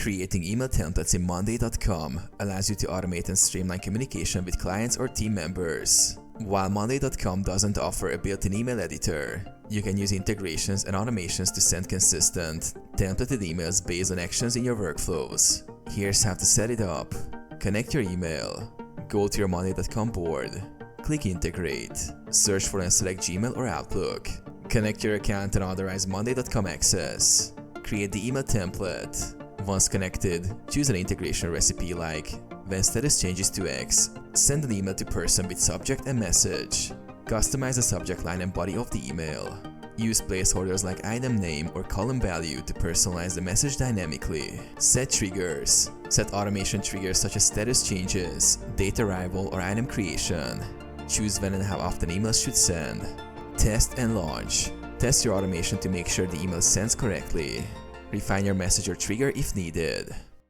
Creating email templates in Monday.com allows you to automate and streamline communication with clients or team members. While Monday.com doesn't offer a built-in email editor, you can use integrations and automations to send consistent, templated emails based on actions in your workflows. Here's how to set it up. Connect your email. Go to your Monday.com board. Click Integrate. Search for and select Gmail or Outlook. Connect your account and authorize Monday.com access. Create the email template. Once connected, choose an integration recipe like when status changes to X, send an email to person with subject and message. Customize the subject line and body of the email. Use placeholders like item name or column value to personalize the message dynamically. Set triggers. Set automation triggers such as status changes, date arrival, or item creation. Choose when and how often emails should send. Test and launch. Test your automation to make sure the email sends correctly. Refine your message or trigger if needed.